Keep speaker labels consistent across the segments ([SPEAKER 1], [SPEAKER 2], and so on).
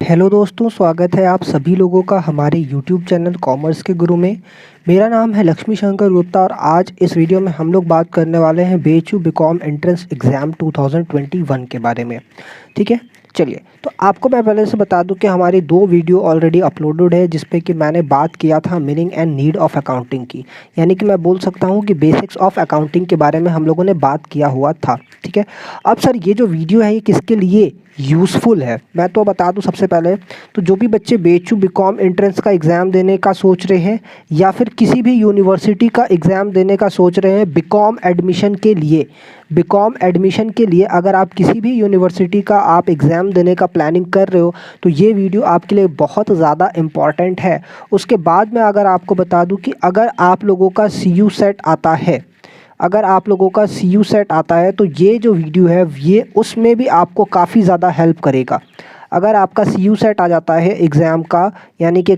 [SPEAKER 1] Hello दोस्तों, स्वागत है आप सभी लोगों का हमारे यूट्यूब चैनल कॉमर्स के गुरु में। मेरा नाम है लक्ष्मी शंकर गुप्ता और आज इस वीडियो में हम लोग बात करने वाले हैं बीएचयू बीकॉम एंट्रेंस एग्ज़ाम 2021 के बारे में। ठीक है, चलिए तो आपको मैं पहले से बता दूं कि हमारी 2 वीडियो ऑलरेडी अपलोडेड है जिस पे कि मैंने बात किया था meaning and need of accounting की, यानी कि मैं बोल सकता हूं कि बेसिक्स ऑफ अकाउंटिंग के बारे में हम लोगों ने बात किया हुआ था। ठीक है, अब सर ये जो वीडियो है ये किसके लिए यूज़फुल है मैं तो बता दूं। सबसे पहले तो जो भी बच्चे बीएचयू बीकॉम एंट्रेंस का एग्ज़ाम देने का सोच रहे हैं या फिर किसी भी यूनिवर्सिटी का एग्ज़ाम देने का सोच रहे हैं बीकॉम एडमिशन के लिए अगर आप किसी भी यूनिवर्सिटी का आप एग्ज़ाम देने का प्लानिंग कर रहे हो तो ये वीडियो आपके लिए बहुत ज़्यादा इम्पॉर्टेंट है। उसके बाद में अगर आपको बता दूं कि अगर आप लोगों का CU सेट आता है, अगर आप लोगों का CU सेट आता है तो ये जो वीडियो है ये उसमें भी आपको काफ़ी ज़्यादा हेल्प करेगा। अगर आपका CU सेट आ जाता है एग्ज़ाम का, यानी कि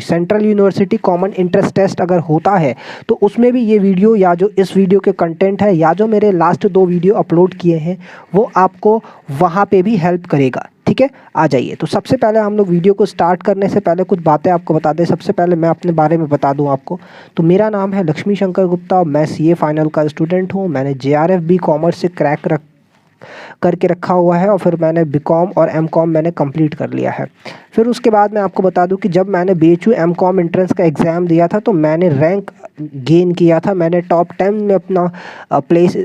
[SPEAKER 1] central university common entrance test अगर होता है तो उसमें भी ये वीडियो या जो इस वीडियो के कंटेंट है या जो मेरे लास्ट 2 वीडियो अपलोड किए हैं वो आपको वहाँ पे भी हेल्प करेगा। ठीक है, आ जाइए। तो सबसे पहले हम लोग वीडियो को स्टार्ट करने से पहले कुछ बातें आपको बता दें। सबसे पहले मैं अपने बारे में बता दूं आपको, तो मेरा नाम है लक्ष्मी शंकर गुप्ता, मैं CA फाइनल का स्टूडेंट हूं। मैंने JRF कॉमर्स से करके रखा हुआ है और फिर मैंने बीकॉम और MCOM मैंने कंप्लीट कर लिया है। फिर उसके बाद मैं आपको बता दूं कि जब मैंने BHU MCOM एंट्रेंस का एग्ज़ाम दिया था तो मैंने रैंक गेन किया था, मैंने टॉप 10 में अपना प्लेस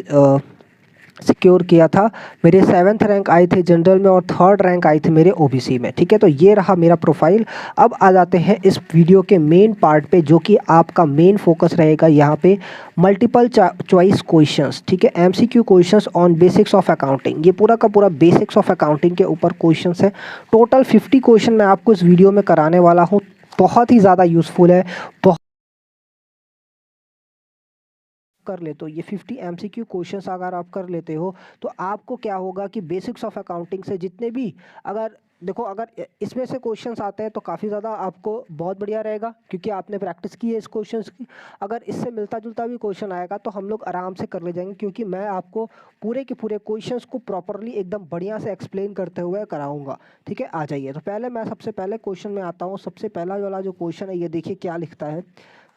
[SPEAKER 1] सिक्योर किया था। मेरे 7th रैंक आए थे जनरल में और 3rd रैंक आई थी मेरे OBC में। ठीक है, तो ये रहा मेरा प्रोफाइल। अब आ जाते हैं इस वीडियो के मेन पार्ट पे जो कि आपका मेन फोकस रहेगा यहाँ पे, मल्टीपल चॉइस क्वेश्चंस। ठीक है, MCQ questions on basics of accounting. ये पूरा का पूरा बेसिक्स ऑफ अकाउंटिंग के ऊपर क्वेश्चंस है। टोटल 50 क्वेश्चन मैं आपको इस वीडियो में कराने वाला हूँ। बहुत ही ज़्यादा यूज़फुल है। कर ले तो ये 50 MCQ क्वेश्चंस अगर आप कर लेते हो तो आपको क्या होगा कि बेसिक्स ऑफ अकाउंटिंग से जितने भी, अगर देखो अगर इसमें से क्वेश्चंस आते हैं तो काफ़ी ज़्यादा आपको बहुत बढ़िया रहेगा क्योंकि आपने प्रैक्टिस की है इस क्वेश्चंस की। अगर इससे मिलता जुलता भी क्वेश्चन आएगा तो हम लोग आराम से कर ले जाएंगे क्योंकि मैं आपको पूरे के पूरे क्वेश्चंस को प्रॉपरली एकदम बढ़िया से एक्सप्लेन करते हुए कराऊंगा। ठीक है, आ जाइए। तो पहले मैं सबसे पहले क्वेश्चन में आता हूँ। सबसे पहला वाला जो क्वेश्चन है ये देखिए क्या लिखता है।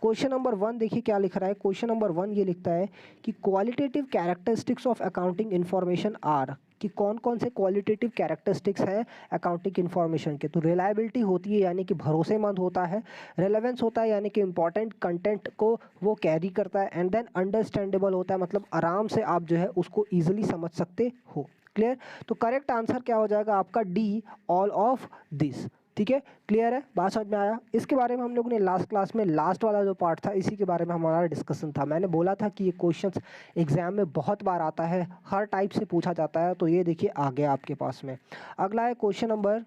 [SPEAKER 1] क्वेश्चन नंबर 1 देखिए क्या लिख रहा है। क्वेश्चन नंबर 1 ये लिखता है कि qualitative characteristics of accounting information are, कि कौन कौन से क्वालिटेटिव कैरेक्टरिस्टिक्स हैं अकाउंटिंग इन्फॉर्मेशन के। तो रिलायबिलिटी होती है यानी कि भरोसेमंद होता है, रेलेवेंस होता है यानी कि इंपॉर्टेंट कंटेंट को वो कैरी करता है, एंड देन अंडरस्टैंडेबल होता है मतलब आराम से आप जो है उसको ईजिली समझ सकते हो। क्लियर? तो करेक्ट आंसर क्या हो जाएगा आपका D, ऑल ऑफ दिस। ठीक है, क्लियर है, बात समझ में आया। इसके बारे में हम लोग ने लास्ट क्लास में लास्ट वाला जो पार्ट था इसी के बारे में हमारा डिस्कशन था। मैंने बोला था कि ये क्वेश्चंस एग्जाम में बहुत बार आता है, हर टाइप से पूछा जाता है। तो ये देखिए आ गया आपके पास में। अगला है क्वेश्चन नंबर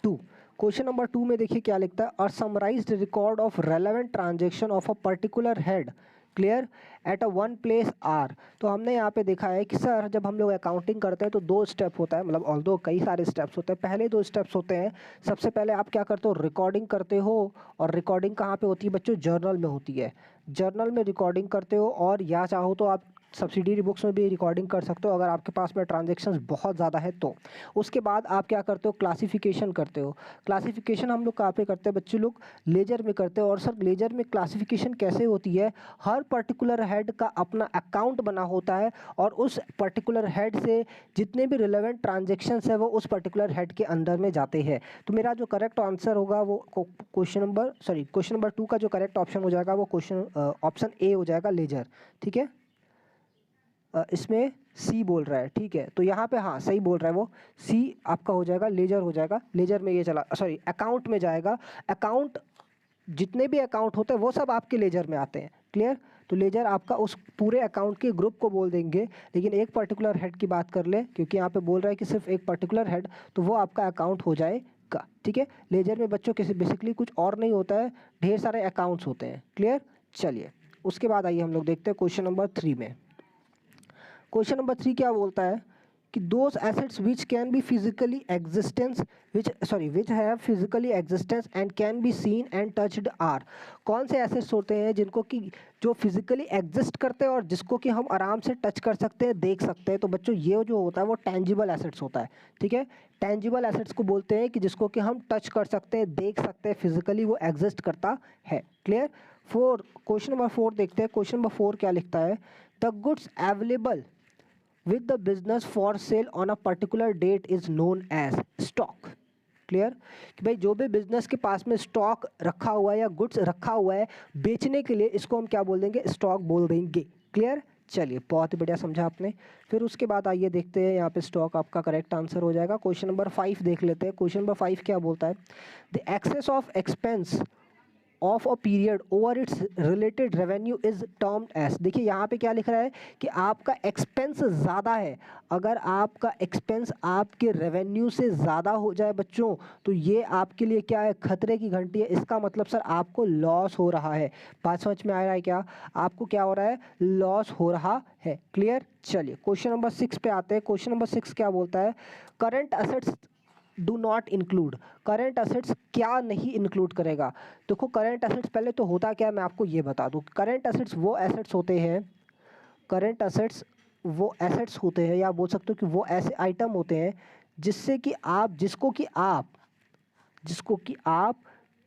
[SPEAKER 1] 2। क्वेश्चन नंबर 2 में देखिए क्या लिखता है, a summarized record of relevant transaction of a particular head clear at a one place are. तो हमने यहाँ पे देखा है कि सर जब हम लोग अकाउंटिंग करते हैं तो 2 स्टेप होता है, मतलब ऑल्दो कई सारे स्टेप्स होते हैं। पहले 2 स्टेप्स होते हैं, सबसे पहले आप क्या करते हो, रिकॉर्डिंग करते हो। और रिकॉर्डिंग कहाँ पे होती है बच्चों, जर्नल में होती है। जर्नल में रिकॉर्डिंग करते हो और या चाहो तो आप सब्सिडरी बुक्स में भी रिकॉर्डिंग कर सकते हो अगर आपके पास में ट्रांजेक्शन्स बहुत ज़्यादा है तो। उसके बाद आप क्या करते हो, क्लासिफिकेशन करते हो। क्लासिफिकेशन हम लोग कहाँ पे करते हैं बच्चे लोग, लेजर में करते हैं। और सर लेजर में क्लासिफिकेशन कैसे होती है, हर पर्टिकुलर हेड का अपना अकाउंट बना होता है और उस पर्टिकुलर हेड से जितने भी रिलेवेंट ट्रांजेक्शन्स है वो उस पर्टिकुलर हेड के अंदर में जाते हैं। तो मेरा जो करेक्ट आंसर होगा वो क्वेश्चन नंबर 2 का जो करेक्ट ऑप्शन हो जाएगा वो ऑप्शन A हो जाएगा, लेजर। ठीक है, इसमें C बोल रहा है। ठीक है, तो यहाँ पे हाँ सही बोल रहा है वो, C आपका हो जाएगा, लेजर हो जाएगा। लेजर में ये चला, सॉरी अकाउंट में जाएगा। अकाउंट जितने भी अकाउंट होते हैं वो सब आपके लेजर में आते हैं। क्लियर? तो लेजर आपका उस पूरे अकाउंट के ग्रुप को बोल देंगे, लेकिन एक पर्टिकुलर हेड की बात कर ले क्योंकि यहाँ पे बोल रहा है कि सिर्फ एक पर्टिकुलर हेड, तो वो आपका अकाउंट हो जाएगा। ठीक है, लेजर में बच्चों किसी बेसिकली कुछ और नहीं होता है, ढेर सारे अकाउंट्स होते हैं। क्लियर? चलिए उसके बाद आइए हम लोग देखते हैं क्वेश्चन नंबर 3 में। क्वेश्चन नंबर 3 क्या बोलता है कि those assets which can be physically existence which have physically existence and can be seen and touched are. कौन से एसेट्स होते हैं जिनको कि जो फिजिकली एग्जिस्ट करते हैं और जिसको कि हम आराम से टच कर सकते हैं, देख सकते हैं। तो बच्चों ये जो होता है वो टेंजिबल एसेट्स होता है, ठीक है। टेंजिबल एसेट्स को बोलते हैं कि जिसको कि हम टच कर सकते हैं, देख सकते हैं, फिजिकली वो एग्जिस्ट करता है। क्लियर। क्वेश्चन नंबर 4 देखते हैं। क्वेश्चन नंबर 4 क्या लिखता है? The goods available with the business for sale on a particular date is known as stock। Clear. कि भाई जो भी बिजनेस के पास में स्टॉक रखा हुआ है या गुड्स रखा हुआ है बेचने के लिए, इसको हम क्या बोल देंगे? स्टॉक बोल देंगे। क्लियर। चलिए, बहुत ही बढ़िया समझा आपने। फिर उसके बाद आइए देखते हैं, यहाँ पे स्टॉक आपका करेक्ट आंसर हो जाएगा। क्वेश्चन नंबर 5 देख लेते हैं। क्वेश्चन नंबर 5 क्या बोलता है? The excess of expense of a period over its related revenue is termed as. देखिए यहाँ पे क्या लिख रहा है कि आपका एक्सपेंस ज़्यादा है। अगर आपका एक्सपेंस आपके रेवेन्यू से ज़्यादा हो जाए बच्चों, तो ये आपके लिए क्या है? खतरे की घंटी है। इसका मतलब सर आपको लॉस हो रहा है। बात समझ में आ रहा है क्या? आपको क्या हो रहा है? लॉस हो रहा है। क्लियर। चलिए क्वेश्चन नंबर 6 पे आते हैं। क्वेश्चन नंबर 6 क्या बोलता है? Current assets do not include. Current assets क्या नहीं इंक्लूड करेगा? देखो करंट असेट्स पहले तो होता क्या है मैं आपको ये बता दूं। करंट असेट्स वो एसेट्स होते हैं, करंट असेट्स वो एसेट्स होते हैं, या बोल सकते हो कि वो ऐसे आइटम होते हैं जिससे कि आप जिसको कि आप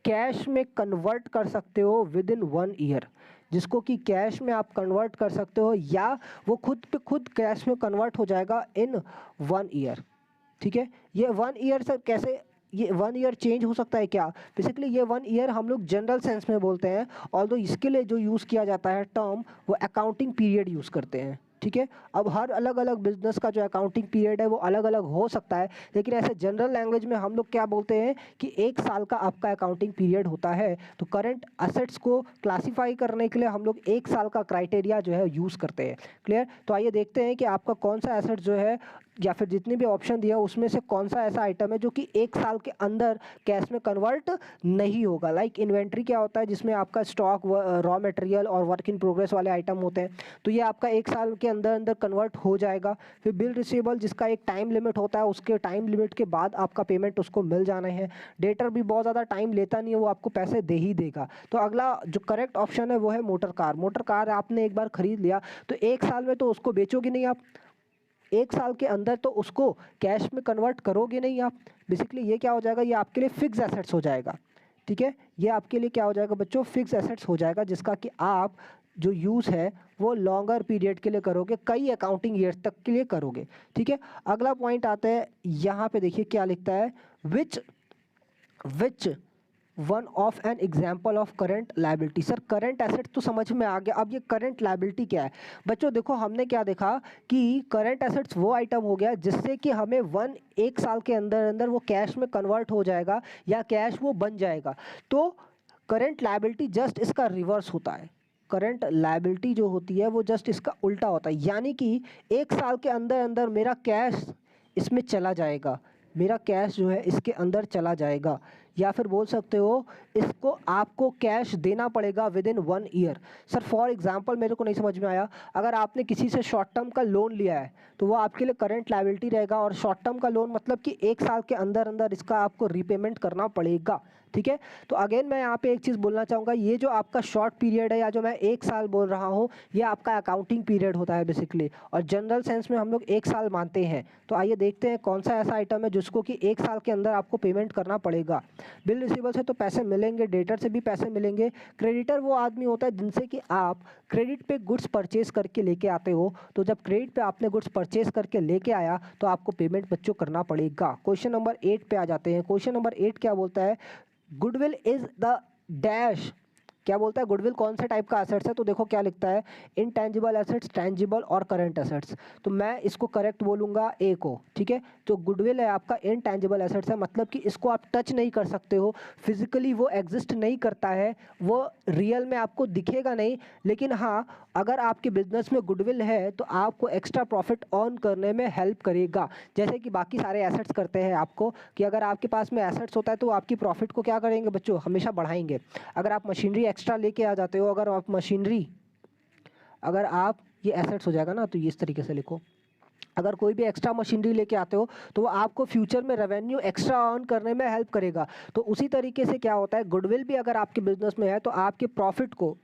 [SPEAKER 1] कैश में कन्वर्ट कर सकते हो विद इन 1 ईयर। जिसको कि कैश में आप कन्वर्ट कर सकते हो या वो खुद पे खुद कैश में कन्वर्ट हो जाएगा इन 1 ईयर। ठीक है। ये 1 ईयर सर कैसे? ये 1 ईयर चेंज हो सकता है क्या? बेसिकली ये 1 ईयर हम लोग जनरल सेंस में बोलते हैं, ऑल्दो इसके लिए जो यूज़ किया जाता है टर्म, वो अकाउंटिंग पीरियड यूज़ करते हैं। ठीक है। अब हर अलग अलग बिजनेस का जो अकाउंटिंग पीरियड है वो अलग अलग हो सकता है, लेकिन ऐसे जनरल लैंग्वेज में हम लोग क्या बोलते हैं कि 1 साल का आपका अकाउंटिंग पीरियड होता है। तो करंट असेट्स को क्लासीफाई करने के लिए हम लोग 1 साल का क्राइटेरिया जो है यूज़ करते हैं। क्लियर। तो आइए देखते हैं कि आपका कौन सा एसेट जो है, या फिर जितने भी ऑप्शन दिया उसमें से कौन सा ऐसा आइटम है जो कि 1 साल के अंदर कैश में कन्वर्ट नहीं होगा। लाइक इन्वेंट्री क्या होता है, जिसमें आपका स्टॉक, रॉ मटेरियल और वर्क इन प्रोग्रेस वाले आइटम होते हैं, तो ये आपका 1 साल के अंदर अंदर कन्वर्ट हो जाएगा। फिर बिल रिसीवेबल, जिसका एक टाइम लिमिट होता है, उसके टाइम लिमिट के बाद आपका पेमेंट उसको मिल जाना है। डेटर भी बहुत ज़्यादा टाइम लेता नहीं है, वो आपको पैसे दे ही देगा। तो अगला जो करेक्ट ऑप्शन है वो है मोटर कार। मोटर कार आपने एक बार खरीद लिया तो 1 साल में तो उसको बेचोगे नहीं आप, 1 साल के अंदर तो उसको कैश में कन्वर्ट करोगे नहीं आप। बेसिकली ये क्या हो जाएगा? ये आपके लिए फिक्स एसेट्स हो जाएगा। ठीक है। ये आपके लिए क्या हो जाएगा बच्चों? फिक्स एसेट्स हो जाएगा, जिसका कि आप जो यूज़ है वो लॉन्गर पीरियड के लिए करोगे, कई अकाउंटिंग ईयर तक के लिए करोगे। ठीक है। अगला पॉइंट आता है, यहाँ पे देखिए क्या लिखता है? Which one of an example of current liability. Sir current asset तो समझ में आ गया, अब ये करंट लाइबिलिटी क्या है? बच्चों देखो हमने क्या देखा कि करंट एसेट्स वो आइटम हो गया जिससे कि हमें 1 साल के अंदर अंदर वो कैश में कन्वर्ट हो जाएगा या कैश वो बन जाएगा। तो करंट लाइबिलिटी जस्ट इसका रिवर्स होता है। करंट लाइबिलिटी जो होती है वो जस्ट इसका उल्टा होता है, यानी कि 1 साल के अंदर अंदर मेरा कैश इसमें चला जाएगा, मेरा कैश जो है इसके अंदर चला जाएगा, या फिर बोल सकते हो इसको आपको कैश देना पड़ेगा with in 1 year. Sir for example मेरे को नहीं समझ में आया, अगर आपने किसी से शॉर्ट टर्म का लोन लिया है तो वो आपके लिए करंट लायबिलिटी रहेगा, और शॉर्ट टर्म का लोन मतलब कि 1 साल के अंदर अंदर इसका आपको रीपेमेंट करना पड़ेगा। ठीक है। तो अगेन मैं यहाँ पे एक चीज़ बोलना चाहूँगा, ये जो आपका शॉर्ट पीरियड है या जो मैं 1 साल बोल रहा हूँ, ये आपका अकाउंटिंग पीरियड होता है बेसिकली, और जनरल सेंस में हम लोग 1 साल मानते हैं। तो आइए देखते हैं कौन सा ऐसा आइटम है जिसको कि 1 साल के अंदर आपको पेमेंट करना पड़ेगा। बिल रिसीवेबल से तो पैसे मिलेंगे, डेटर से भी पैसे मिलेंगे। क्रेडिटर वो आदमी होता है जिनसे कि आप क्रेडिट पे गुड्स परचेज करके लेके आते हो, तो जब क्रेडिट पे आपने गुड्स परचेज करके लेके आया तो आपको पेमेंट बच्चों करना पड़ेगा। क्वेश्चन नंबर 8 पे आ जाते हैं। क्वेश्चन नंबर 8 क्या बोलता है? Goodwill is the dash. क्या बोलता है? गुडविल कौन से टाइप का एसेट्स है? तो देखो क्या लिखता है, इनटेंजिबल एसेट्स, टेंजिबल और करंट एसेट्स। तो मैं इसको करेक्ट बोलूँगा ए को। ठीक है। तो गुडविल है आपका इनटेंजिबल एसेट्स है, मतलब कि इसको आप टच नहीं कर सकते हो, फिजिकली वो एग्जिस्ट नहीं करता है, वो रियल में आपको दिखेगा नहीं, लेकिन हाँ अगर आपके बिजनेस में गुडविल है तो आपको एक्स्ट्रा प्रॉफिट अर्न करने में हेल्प करेगा, जैसे कि बाकी सारे एसेट्स करते हैं आपको, कि अगर आपके पास में एसेट्स होता है तो आपकी प्रॉफिट को क्या करेंगे बच्चों? हमेशा बढ़ाएंगे। अगर आप मशीनरी एक्स्ट्रा लेके आ जाते हो, अगर आप ये एसेट्स हो जाएगा ना, तो ये इस तरीके से लिखो, अगर कोई भी एक्स्ट्रा मशीनरी लेके आते हो तो वो आपको फ्यूचर में रेवेन्यू एक्स्ट्रा अर्न करने में हेल्प करेगा। तो उसी तरीके से क्या होता है, गुडविल भी अगर आपके बिजनेस में है तो आपके प्रॉफिट को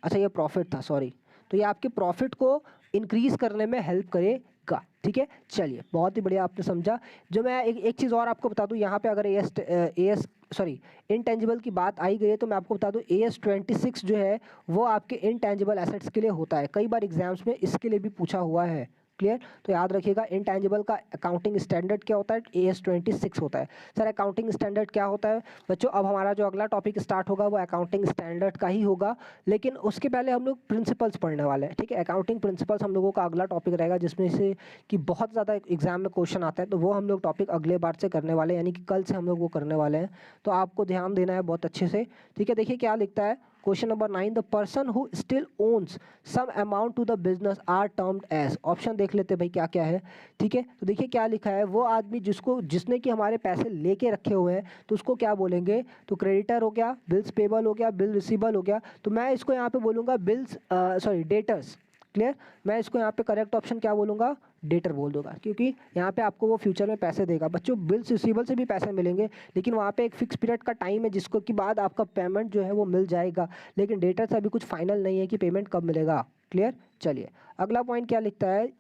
[SPEAKER 1] अच्छा ये प्रॉफिट था, सॉरी। तो ये आपके प्रॉफिट को इंक्रीज करने में हेल्प करेगा, ठीक है। चलिए बहुत ही बढ़िया आपने समझा। जो मैं एक चीज़ और आपको बता दूं, यहाँ पे अगर एएस सॉरी इनटेंजिबल की बात आई गई है तो मैं आपको बता दूं AS 26 जो है वो आपके इनटेंजिबल एसेट्स के लिए होता है। कई बार एग्जाम्स में इसके लिए भी पूछा हुआ है, क्लियर। तो याद रखिएगा इनटेंजिबल का अकाउंटिंग स्टैंडर्ड क्या होता है, AS 26 होता है। सर अकाउंटिंग स्टैंडर्ड क्या होता है बच्चों? अब हमारा जो अगला टॉपिक स्टार्ट होगा वो अकाउंटिंग स्टैंडर्ड का ही होगा, लेकिन उसके पहले हम लोग प्रिंसिपल्स पढ़ने वाले हैं, ठीक है। अकाउंटिंग प्रिंसिपल्स हम लोगों का अगला टॉपिक रहेगा, जिसमें से कि बहुत ज़्यादा एग्जाम में क्वेश्चन आता है, तो वो हम लोग टॉपिक अगले बार से करने वाले हैं, यानी कि कल से हम लोग वो करने वाले हैं। तो आपको ध्यान देना है बहुत अच्छे से, ठीक है। देखिए क्या लिखता है question number 9, the person who still owns some amount to the business are termed as. Option देख लेते भाई क्या क्या है, ठीक है। तो देखिए क्या लिखा है, वो आदमी जिसने कि हमारे पैसे लेके रखे हुए हैं तो उसको क्या बोलेंगे? तो क्रेडिटर हो गया, बिल्स पेबल हो गया, बिल रिसीबल हो गया। तो मैं इसको यहाँ पे बोलूँगा बिल्स डेटर्स, क्लियर। मैं इसको यहाँ पे करेक्ट ऑप्शन क्या बोलूँगा? डेटर बोल दूंगा, क्योंकि यहाँ पे आपको वो फ्यूचर में पैसे देगा। बच्चों बिल्स रिसीबल से भी पैसे मिलेंगे, लेकिन वहाँ पे एक फिक्स पीरियड का टाइम है जिसको कि बाद आपका पेमेंट जो है वो मिल जाएगा, लेकिन डेटर से अभी कुछ फाइनल नहीं है कि पेमेंट कब मिलेगा, क्लियर। चलिए अगला पॉइंट क्या लिखता है,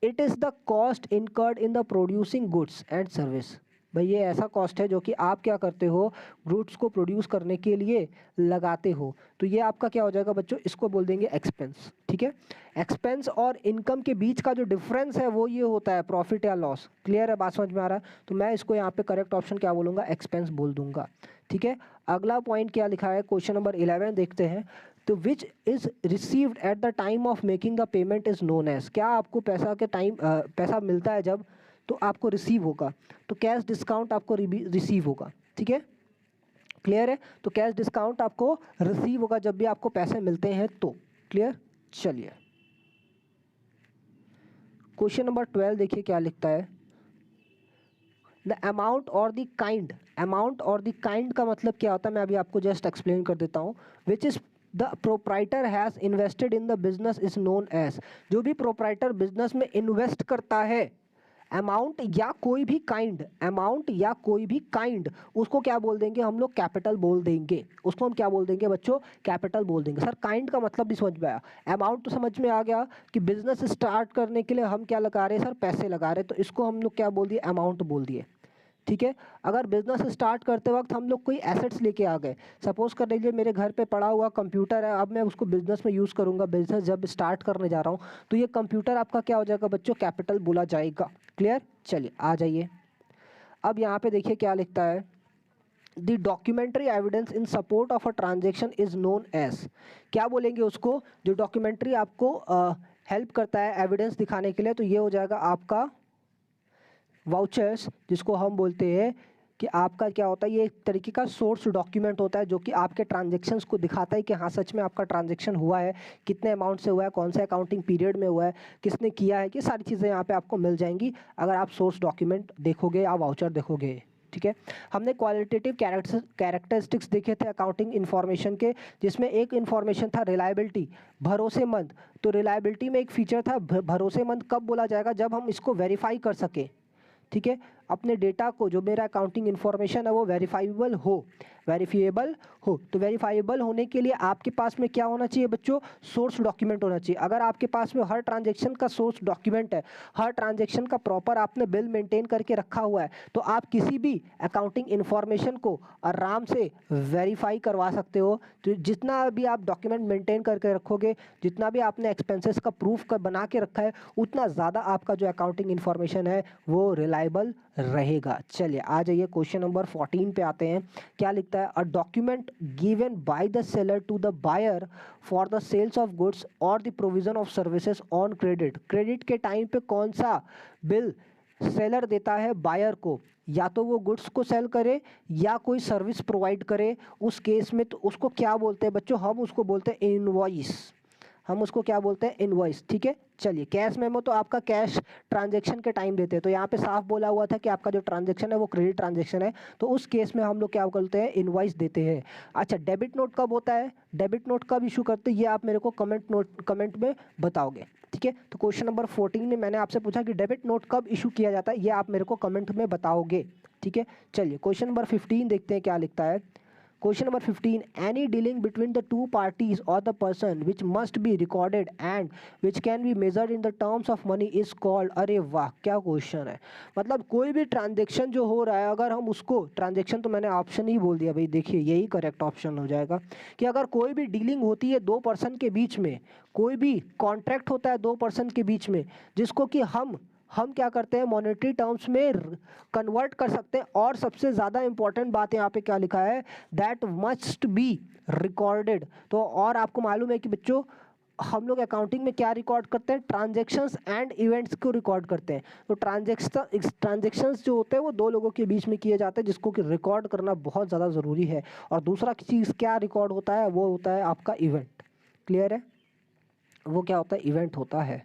[SPEAKER 1] it is the cost incurred in the producing goods and service. भाई ये ऐसा कॉस्ट है जो कि आप क्या करते हो, गुड्स को प्रोड्यूस करने के लिए लगाते हो। तो ये आपका क्या हो जाएगा बच्चों, इसको बोल देंगे एक्सपेंस, ठीक है। एक्सपेंस और इनकम के बीच का जो डिफरेंस है वो ये होता है प्रॉफिट या लॉस, क्लियर है, बात समझ में आ रहा है। तो मैं इसको यहाँ पे करेक्ट ऑप्शन क्या बोलूँगा? एक्सपेंस बोल दूंगा, ठीक है। अगला पॉइंट क्या लिखा है, क्वेश्चन नंबर 11 देखते हैं। तो which is received at the time of making the payment is known as. क्या आपको पैसा के टाइम पैसा मिलता है जब, तो आपको रिसीव होगा, तो कैश डिस्काउंट आपको रिसीव होगा, ठीक है, क्लियर है। तो कैश डिस्काउंट आपको रिसीव होगा जब भी आपको पैसे मिलते हैं तो, क्लियर। चलिए क्वेश्चन नंबर 12 देखिए क्या लिखता है, द अमाउंट और द काइंड। अमाउंट और द काइंड का मतलब क्या होता है, मैं अभी आपको जस्ट एक्सप्लेन कर देता हूँ। Which is the proprietor has invested in the business is known as. जो भी प्रोप्राइटर बिजनेस में इन्वेस्ट करता है, अमाउंट या कोई भी काइंड, अमाउंट या कोई भी काइंड, उसको क्या बोल देंगे हम लोग? कैपिटल बोल देंगे। उसको हम क्या बोल देंगे बच्चों? कैपिटल बोल देंगे। सर काइंड का मतलब भी समझ में आया, अमाउंट तो समझ में आ गया कि बिजनेस स्टार्ट करने के लिए हम क्या लगा रहे हैं सर? पैसे लगा रहे हैं, तो इसको हम लोग क्या बोल दिए? अमाउंट बोल दिए, ठीक है। अगर बिजनेस स्टार्ट करते वक्त हम लोग कोई एसेट्स लेके आ गए, सपोज कर लीजिए मेरे घर पे पड़ा हुआ कंप्यूटर है, अब मैं उसको बिजनेस में यूज़ करूंगा, बिजनेस जब स्टार्ट करने जा रहा हूँ, तो ये कंप्यूटर आपका क्या हो जाएगा बच्चों? कैपिटल बोला जाएगा, क्लियर। चलिए आ जाइए, अब यहाँ पे देखिए क्या लिखता है, the documentary evidence in support of a transaction is known as. क्या बोलेंगे उसको? जो डॉक्यूमेंट्री आपको हेल्प करता है एविडेंस दिखाने के लिए, तो ये हो जाएगा आपका वाउचर्स, जिसको हम बोलते हैं कि आपका क्या होता है, ये एक तरीके का सोर्स डॉक्यूमेंट होता है जो कि आपके ट्रांजेक्शन्स को दिखाता है कि हाँ सच में आपका ट्रांजेक्शन हुआ है, कितने अमाउंट से हुआ है, कौन से अकाउंटिंग पीरियड में हुआ है, किसने किया है, ये सारी चीज़ें यहाँ पे आपको मिल जाएंगी अगर आप सोर्स डॉक्यूमेंट देखोगे या वाउचर देखोगे, ठीक है। हमने क्वालिटेटिव कैरेक्टरिस्टिक्स देखे थे अकाउंटिंग इन्फॉर्मेशन के, जिसमें एक इन्फॉर्मेशन था रिलायबिलिटी, भरोसेमंद। तो रिलायबिलिटी में एक फीचर था भरोसेमंद कब बोला जाएगा? जब हम इसको वेरीफाई कर सके, ठीक है। अपने डेटा को, जो मेरा अकाउंटिंग इन्फॉर्मेशन है वो वेरीफाइबल हो, वेरीफाइबल हो। तो वेरीफाइबल होने के लिए आपके पास में क्या होना चाहिए बच्चों? सोर्स डॉक्यूमेंट होना चाहिए। अगर आपके पास में हर ट्रांजेक्शन का सोर्स डॉक्यूमेंट है, हर ट्रांजेक्शन का प्रॉपर आपने बिल मेंटेन करके रखा हुआ है, तो आप किसी भी अकाउंटिंग इन्फॉर्मेशन को आराम से वेरीफाई करवा सकते हो। तो जितना भी आप डॉक्यूमेंट मेंटेन करके रखोगे, जितना भी आपने एक्सपेंसेस का प्रूफ कर बना के रखा है, उतना ज़्यादा आपका जो अकाउंटिंग इन्फॉर्मेशन है वो रिलायबल रहेगा। चलिए आ जाइए क्वेश्चन नंबर 14 पे आते हैं। क्या लिखता है, a document given by the seller to the buyer for the sales of goods और the provision of services on credit. Credit के टाइम पे कौन सा बिल सेलर देता है बायर को? या तो वो गुड्स को सेल करे या कोई सर्विस प्रोवाइड करे, उस केस में तो उसको क्या बोलते हैं बच्चों? हम उसको बोलते हैं इनवॉइस। हम उसको क्या बोलते हैं? इनवॉइस, ठीक है। चलिए कैश मेमो तो आपका कैश ट्रांजैक्शन के टाइम देते हैं, तो यहाँ पे साफ बोला हुआ था कि आपका जो ट्रांजैक्शन है वो क्रेडिट ट्रांजैक्शन है, तो उस केस में हम लोग क्या बोलते हैं? इनवॉइस देते हैं। अच्छा डेबिट नोट कब होता है? डेबिट नोट कब इशू करते हैं, ये आप मेरे को कमेंट में बताओगे, ठीक है। तो क्वेश्चन नंबर 14 में मैंने आपसे पूछा कि डेबिट नोट कब इशू किया जाता है, ये आप मेरे को कमेंट में बताओगे, ठीक है। चलिए क्वेश्चन नंबर 15 देखते हैं क्या लिखता है। Question number 15, any dealing between the two parties और the person which must be recorded and which can be measured in the terms of money is called. अरे वाह, क्या क्वेश्चन है। मतलब कोई भी ट्रांजेक्शन जो हो रहा है, अगर हम उसको, ट्रांजेक्शन तो मैंने ऑप्शन ही बोल दिया भाई, देखिए यही करेक्ट ऑप्शन हो जाएगा कि अगर कोई भी डीलिंग होती है दो पर्सन के बीच में, कोई भी कॉन्ट्रैक्ट होता है दो पर्सन के बीच में, जिसको कि हम क्या करते हैं, मॉनेटरी टर्म्स में कन्वर्ट कर सकते हैं। और सबसे ज़्यादा इंपॉर्टेंट बात यहाँ पे क्या लिखा है, दैट मस्ट बी रिकॉर्डेड। तो और आपको मालूम है कि बच्चों हम लोग अकाउंटिंग में क्या रिकॉर्ड करते हैं, ट्रांजैक्शंस एंड इवेंट्स को रिकॉर्ड करते हैं। तो ट्रांजैक्शंस जो होते हैं वो दो लोगों के बीच में किए जाते हैं, जिसको कि रिकॉर्ड करना बहुत ज़्यादा ज़रूरी है। और दूसरा चीज़ क्या रिकॉर्ड होता है, वो होता है आपका इवेंट। क्लियर है, वो क्या होता है, इवेंट होता है।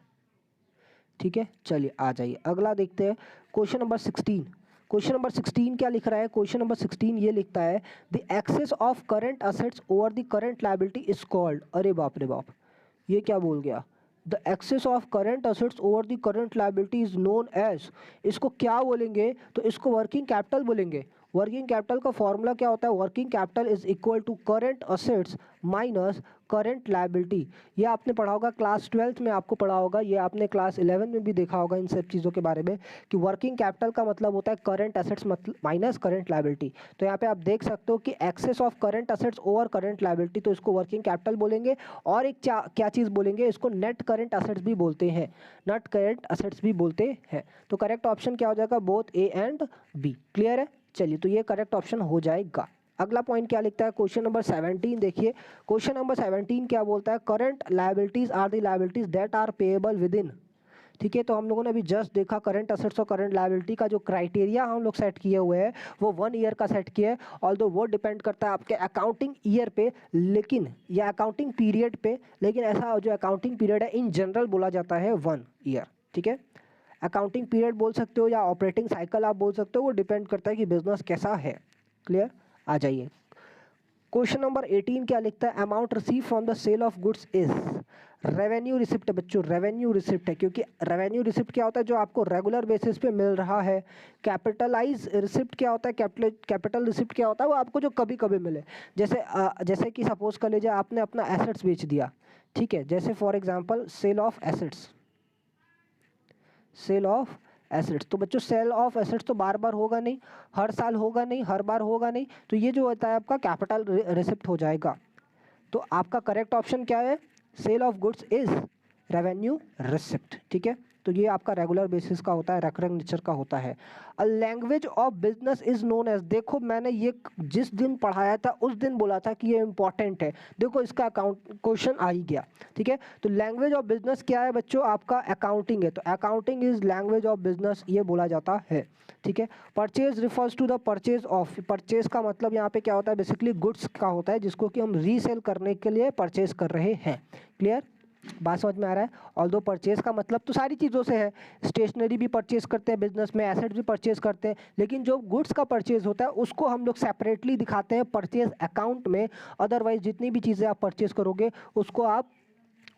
[SPEAKER 1] ठीक है, चलिए आ जाइए अगला देखते हैं, क्वेश्चन नंबर 16। क्वेश्चन नंबर 16 क्या लिख रहा है, क्वेश्चन नंबर 16 ये लिखता है the excess of current assets over the current liability is called. अरे बाप रे बाप, ये क्या बोल गया, the excess of current assets over the current liability is known as. इसको क्या बोलेंगे, तो इसको वर्किंग कैपिटल बोलेंगे। वर्किंग कैपिटल का फॉर्मूला क्या होता है, working capital is equal to current assets minus current liability. ये आपने पढ़ा होगा क्लास 12 में, आपको पढ़ा होगा, ये आपने क्लास 11 में भी देखा होगा इन सब चीज़ों के बारे में कि वर्किंग कैपिटल का मतलब होता है current assets minus current liability. तो यहाँ पे आप देख सकते हो कि excess of current assets over current liability, तो इसको वर्किंग कैपिटल बोलेंगे। और एक क्या चीज़ बोलेंगे, इसको नेट करंट असेट्स भी बोलते हैं, नेट करंट असेट्स भी बोलते हैं। तो करेक्ट ऑप्शन क्या हो जाएगा, both A and B. Clear है, चलिए तो ये करेक्ट ऑप्शन हो जाएगा। अगला पॉइंट क्या लिखता है, क्वेश्चन नंबर 17 देखिए। क्वेश्चन नंबर 17 क्या बोलता है, current liabilities are the liabilities that are payable within. ठीक है, तो हम लोगों ने अभी जस्ट देखा करंट असेट्स और करंट लायबिलिटी का जो क्राइटेरिया हम लोग सेट किए हुए हैं वो 1 ईयर का सेट किया है। ऑल्दो वो डिपेंड करता है आपके अकाउंटिंग ईयर पे, लेकिन या अकाउंटिंग पीरियड पे, लेकिन ऐसा जो अकाउंटिंग पीरियड है इन जनरल बोला जाता है 1 ईयर। ठीक है, अकाउंटिंग पीरियड बोल सकते हो या ऑपरेटिंग साइकिल आप बोल सकते हो, वो डिपेंड करता है कि बिजनेस कैसा है। क्लियर, आ जाइए क्वेश्चन नंबर 18 क्या लिखता है, amount receive from the sale of goods is. Revenue receipt है बच्चों, रेवेन्यू रिसिप्ट है, क्योंकि रेवेन्यू रिसिप्ट क्या होता है, जो आपको रेगुलर बेसिस पे मिल रहा है। कैपिटलाइज रिसिप्ट क्या होता है, कैपिटल रिसिप्ट क्या होता है, वो आपको जो कभी कभी मिले। जैसे कि सपोज कर लीजिए आपने अपना एसेट्स बेच दिया, ठीक है, जैसे for example sale of assets, sale of assets. तो बच्चों सेल ऑफ एसेट्स तो बार बार होगा नहीं, हर साल होगा नहीं, हर बार होगा नहीं, तो ये जो होता है आपका कैपिटल रिसिप्ट हो जाएगा। तो आपका करेक्ट ऑप्शन क्या है, sale of goods is revenue receipt. ठीक है, तो ये आपका रेगुलर बेसिस का होता है, रेकरिंग नेचर का होता है। A language of business is known as. देखो मैंने ये जिस दिन पढ़ाया था उस दिन बोला था कि ये इंपॉर्टेंट है, देखो इसका अकाउंट क्वेश्चन आ ही गया। ठीक है, तो लैंग्वेज ऑफ बिजनेस क्या है बच्चों, आपका अकाउंटिंग है, तो accounting is language of business, ये बोला जाता है। ठीक है, purchase refers to the purchase of. Purchase का मतलब यहाँ पे क्या होता है, बेसिकली गुड्स का होता है, जिसको कि हम रीसेल करने के लिए परचेज कर रहे हैं। क्लियर, बात समझ में आ रहा है। ऑल्दो परचेज का मतलब तो सारी चीज़ों से है, स्टेशनरी भी परचेज करते हैं बिजनेस में, एसेट भी परचेज करते हैं, लेकिन जो गुड्स का परचेज होता है उसको हम लोग सेपरेटली दिखाते हैं परचेज अकाउंट में। अदरवाइज जितनी भी चीज़ें आप परचेज करोगे उसको आप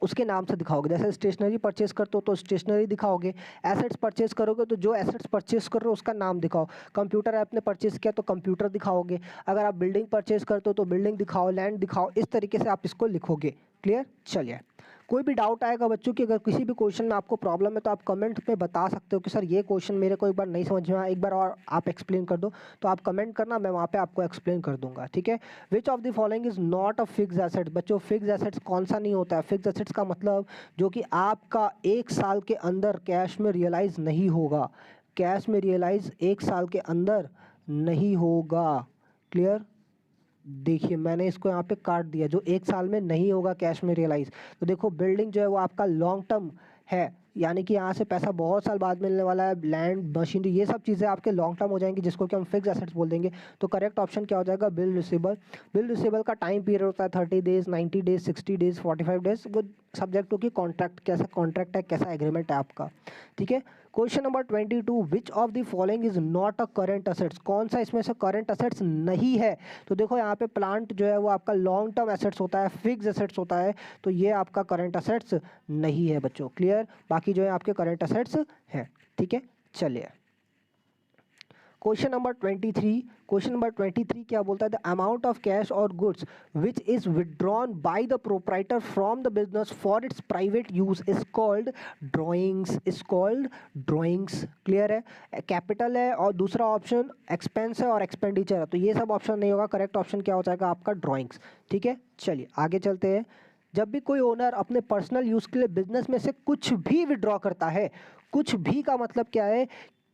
[SPEAKER 1] उसके नाम से दिखाओगे। जैसे स्टेशनरी परचेज करते हो तो स्टेशनरी दिखाओगे, एसेट्स परचेज करोगे तो जो एसेट्स परचेज कर रहे हो उसका नाम दिखाओ। कंप्यूटर आपने परचेज किया तो कंप्यूटर दिखाओगे, अगर आप बिल्डिंग परचेज करते हो तो बिल्डिंग दिखाओ, लैंड दिखाओ, इस तरीके से आप इसको लिखोगे। क्लियर, चलिए कोई भी डाउट आएगा बच्चों की, अगर किसी भी क्वेश्चन में आपको प्रॉब्लम है तो आप कमेंट में बता सकते हो कि सर ये क्वेश्चन मेरे को एक बार नहीं समझ में आया, एक बार और आप एक्सप्लेन कर दो, तो आप कमेंट करना, मैं वहाँ पे आपको एक्सप्लेन कर दूंगा। ठीक है, which of the following is not a fix asset. बच्चों फिक्स एसेट्स कौन सा नहीं होता है, फिक्स एसेट्स का मतलब जो कि आपका 1 साल के अंदर कैश में रियलाइज नहीं होगा, कैश में रियलाइज 1 साल के अंदर नहीं होगा। क्लियर, देखिए मैंने इसको यहाँ पे काट दिया, जो 1 साल में नहीं होगा कैश में रियलाइज। तो देखो बिल्डिंग जो है वो आपका लॉन्ग टर्म है, यानी कि यहाँ से पैसा बहुत साल बाद मिलने वाला है। लैंड, मशीनरी, ये सब चीज़ें आपके लॉन्ग टर्म हो जाएंगी, जिसको कि हम फिक्स एसेट्स बोल देंगे। तो करेक्ट ऑप्शन क्या हो जाएगा, बिल रिसीबल। बिल रिसीबल का टाइम पीरियड होता है 30 डेज, 90 डेज, 60 डेज, 45 डेज, वो सब्जेक्ट टू कि कॉन्ट्रैक्ट कैसा कॉन्ट्रैक्ट है, कैसा एग्रीमेंट है आपका। ठीक है, question number 22, which of the following is not a current assets. कौन सा इसमें से करंट असेट्स नहीं है, तो देखो यहाँ पे प्लांट जो है वो आपका लॉन्ग टर्म एसेट्स होता है, फिक्स एसेट्स होता है, तो ये आपका करंट असेट्स नहीं है बच्चों। क्लियर, बाकी जो है आपके करंट असेट्स हैं। ठीक है, चलिए क्वेश्चन नंबर 23 क्या बोलता है? द अमाउंट ऑफ कैश और goods which is withdrawn by the proprietor from the business for its private use is called drawings. Clear है? कैपिटल है और दूसरा ऑप्शन एक्सपेंस है और एक्सपेंडिचर है, तो ये सब ऑप्शन नहीं होगा। करेक्ट ऑप्शन क्या हो जाएगा आपका? ड्राइंग्स। ठीक है, चलिए आगे चलते हैं। जब भी कोई ओनर अपने पर्सनल यूज़ के लिए बिजनेस में से कुछ भी विड्रॉ करता है, कुछ भी का मतलब क्या है?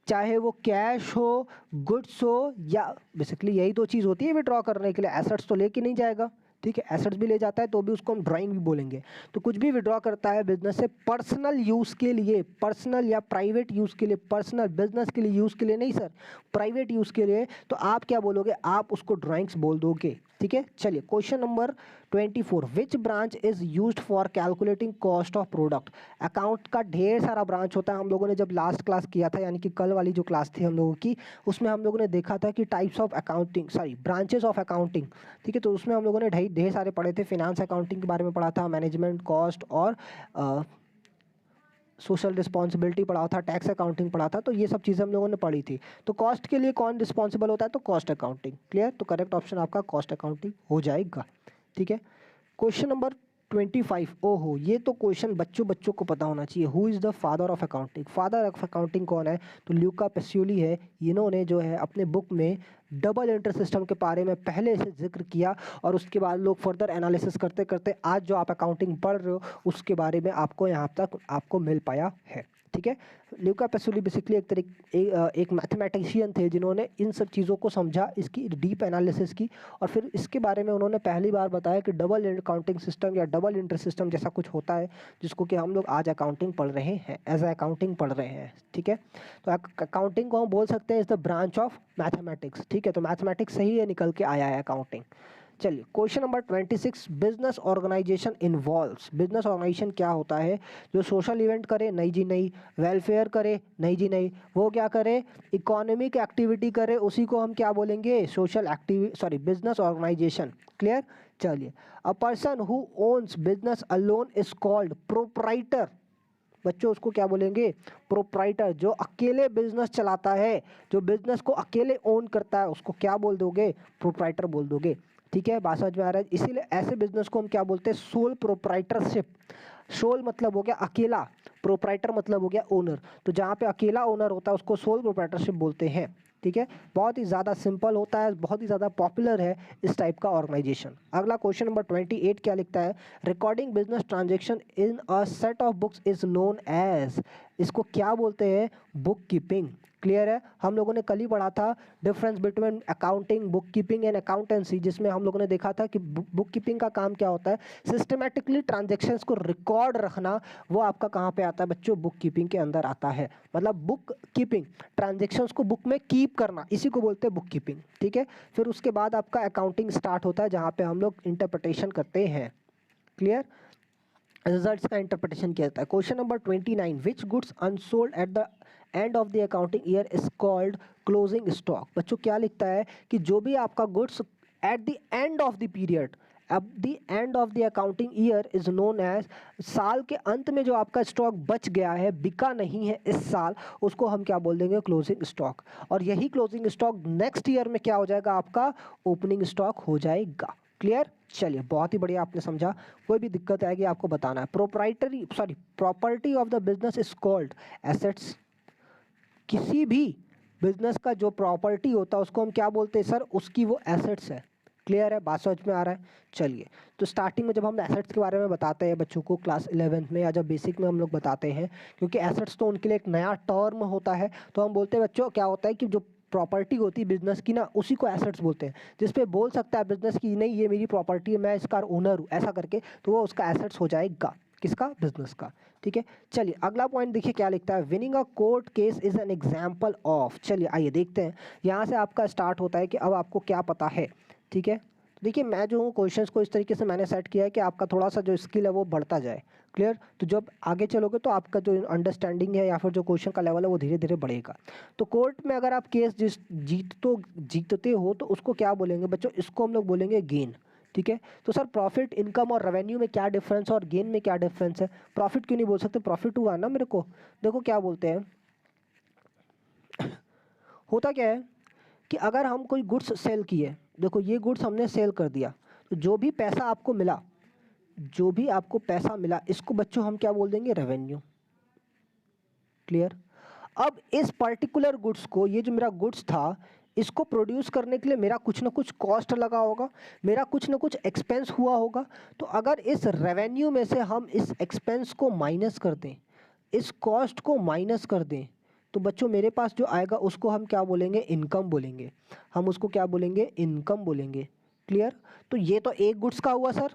[SPEAKER 1] चाहे वो कैश हो, गुड्स हो, या बेसिकली यही दो चीज़ होती है विड्रॉ करने के लिए। एसेट्स तो लेके नहीं जाएगा, ठीक है, एसेट्स भी ले जाता है तो भी उसको हम ड्राइंग भी बोलेंगे। तो कुछ भी विड्रॉ करता है बिजनेस से पर्सनल यूज़ के लिए, पर्सनल या प्राइवेट यूज़ के लिए, पर्सनल बिजनेस के लिए यूज़ के लिए नहीं सर, प्राइवेट यूज़ के लिए, तो आप क्या बोलोगे? आप उसको ड्राइंग्स बोल दोगे। ठीक है, चलिए question number 24, which branch is used for calculating cost of product? Account का ढेर सारा ब्रांच होता है। हम लोगों ने जब लास्ट क्लास किया था, यानी कि कल वाली जो क्लास थी हम लोगों की, उसमें हम लोगों ने देखा था कि types of accounting, sorry branches of accounting. ठीक है, तो उसमें हम लोगों ने ढेर सारे पढ़े थे। फिनांस अकाउंटिंग के बारे में पढ़ा था, मैनेजमेंट, कॉस्ट और सोशल रिस्पॉन्सिबिलिटी पढ़ा था, टैक्स अकाउंटिंग पढ़ा था। तो ये सब चीज़ें हम लोगों ने पढ़ी थी। तो कॉस्ट के लिए कौन रिस्पॉन्सिबल होता है? तो कॉस्ट अकाउंटिंग। क्लियर? तो करेक्ट ऑप्शन आपका कॉस्ट अकाउंटिंग हो जाएगा। ठीक है, क्वेश्चन नंबर 25, ओहो ये तो क्वेश्चन बच्चों को पता होना चाहिए। Who is the father of accounting? Father of accounting कौन है? तो ल्यूका पेसियोली है। इन्होंने जो है अपने बुक में डबल इंटरेस्ट सिस्टम के बारे में पहले से जिक्र किया, और उसके बाद लोग फर्दर एनालिसिस करते करते आज जो आप अकाउंटिंग पढ़ रहे हो उसके बारे में आपको यहाँ तक आपको मिल पाया है। ठीक है, ल्यूका पेसियोली बेसिकली एक मैथमेटिशियन थे जिन्होंने इन सब चीज़ों को समझा, इसकी डीप एनालिसिस की, और फिर इसके बारे में उन्होंने पहली बार बताया कि डबल अकाउंटिंग सिस्टम या डबल इंटरेस्ट सिस्टम जैसा कुछ होता है, जिसको कि हम लोग आज अकाउंटिंग पढ़ रहे हैं, एज ए अकाउंटिंग पढ़ रहे हैं। ठीक है, तो अकाउंटिंग को हम बोल सकते हैं is the branch of mathematics. ठीक है, तो मैथमेटिक्स से ही ये निकल के आया है अकाउंटिंग। चलिए question number 26, business organisation involves. Business organisation क्या होता है? जो सोशल इवेंट करे? नहीं जी नहीं। वेलफेयर करे? नहीं जी नहीं। वो क्या करे? इकोनॉमिक एक्टिविटी करे, उसी को हम क्या बोलेंगे? Social activity, sorry business organisation. Clear? चलिए, a person who owns business alone is called proprietor. बच्चों उसको क्या बोलेंगे? प्रोप्राइटर। जो अकेले बिजनेस चलाता है, जो बिजनेस को अकेले ओन करता है, उसको क्या बोल दोगे? प्रोप्राइटर बोल दोगे। ठीक है, बात समझ में आ रहा है? इसीलिए ऐसे बिजनेस को हम क्या बोलते हैं? Sole proprietorship. सोल मतलब हो गया अकेला, प्रोप्राइटर मतलब हो गया ओनर। तो जहाँ पे अकेला ओनर होता है उसको सोल प्रोप्राइटरशिप बोलते हैं। ठीक है, बहुत ही ज़्यादा सिंपल होता है, बहुत ही ज़्यादा पॉपुलर है इस टाइप का ऑर्गेनाइजेशन। अगला क्वेश्चन नंबर 28 क्या लिखता है? Recording business transaction in a set of books is known as. इसको क्या बोलते हैं? Book keeping. क्लियर है? हम लोगों ने कल ही पढ़ा था difference between accounting, book keeping and accountancy, जिसमें हम लोगों ने देखा था कि बुक कीपिंग का काम क्या होता है? सिस्टमेटिकली ट्रांजेक्शन्स को रिकॉर्ड रखना। वो आपका कहाँ पे आता है बच्चों? बुक कीपिंग के अंदर आता है। मतलब बुक कीपिंग, ट्रांजेक्शन्स को बुक में कीप करना, इसी को बोलते हैं बुक कीपिंग। ठीक है, फिर उसके बाद आपका अकाउंटिंग स्टार्ट होता है, जहाँ पे हम लोग इंटरप्रिटेशन करते हैं। क्लियर? रिजल्ट्स का इंटरप्रिटेशन किया जाता है। Question number 29, which goods unsold at the end of the accounting year is called closing stock. बच्चों क्या लिखता है कि जो भी आपका goods at the end of the period, अब the end of the accounting year is known as, साल के अंत में जो आपका स्टॉक बच गया है, बिका नहीं है इस साल, उसको हम क्या बोल देंगे? Closing stock. और यही क्लोजिंग स्टॉक नेक्स्ट ईयर में क्या हो जाएगा? आपका ओपनिंग स्टॉक हो जाएगा। क्लियर? चलिए, बहुत ही बढ़िया, आपने समझा। कोई भी दिक्कत आएगी आपको बताना है। Property of the business is called assets. किसी भी बिजनेस का जो प्रॉपर्टी होता है उसको हम क्या बोलते हैं सर? उसकी वो एसेट्स है। क्लियर है? बात समझ में आ रहा है? चलिए, तो स्टार्टिंग में जब हम एसेट्स के बारे में बताते हैं बच्चों को क्लास 11th में या जब बेसिक में हम लोग बताते हैं, क्योंकि एसेट्स तो उनके लिए एक नया टर्म होता है, तो हम बोलते हैं बच्चों क्या होता है कि जो प्रॉपर्टी होती है बिजनेस की ना, उसी को एसेट्स बोलते हैं। जिस पे बोल सकता है बिजनेस की नहीं ये मेरी प्रॉपर्टी है, मैं इसका ओनर हूँ, ऐसा करके, तो वो उसका एसेट्स हो जाएगा। किसका? बिजनेस का। ठीक है, चलिए अगला पॉइंट देखिए क्या लिखता है? Winning a court case is an example of. चलिए आइए देखते हैं, यहाँ से आपका स्टार्ट होता है कि अब आपको क्या पता है। ठीक है, तो देखिए मैं जो हूँ क्वेश्चंस को इस तरीके से मैंने सेट किया है कि आपका थोड़ा सा जो स्किल है वो बढ़ता जाए। क्लियर? तो जब आगे चलोगे तो आपका जो अंडरस्टैंडिंग है या फिर जो क्वेश्चन का लेवल है वो धीरे धीरे बढ़ेगा। तो कोर्ट में अगर आप केस जीतते हो तो उसको क्या बोलेंगे बच्चों? इसको हम लोग बोलेंगे गेन। ठीक है, तो सर प्रॉफिट, इनकम और रेवेन्यू में क्या डिफरेंस है और गेन में क्या डिफरेंस है? प्रॉफिट क्यों नहीं बोल सकते? प्रॉफिट हुआ ना मेरे को। देखो क्या बोलते हैं, होता क्या है कि अगर हम कोई गुड्स सेल किए, देखो ये गुड्स हमने सेल कर दिया, तो जो भी पैसा आपको मिला, जो भी आपको पैसा मिला, इसको बच्चों हम क्या बोल देंगे, रेवेन्यू। क्लियर। अब इस पर्टिकुलर गुड्स को, ये जो मेरा गुड्स था, इसको प्रोड्यूस करने के लिए मेरा कुछ ना कुछ कॉस्ट लगा होगा, मेरा कुछ ना कुछ एक्सपेंस हुआ होगा। तो अगर इस रेवेन्यू में से हम इस एक्सपेंस को माइनस कर दें, इस कॉस्ट को माइनस कर दें, तो बच्चों मेरे पास जो आएगा उसको हम क्या बोलेंगे, इनकम बोलेंगे। हम उसको क्या बोलेंगे, इनकम बोलेंगे। क्लियर। तो ये तो एक गुड्स का हुआ सर,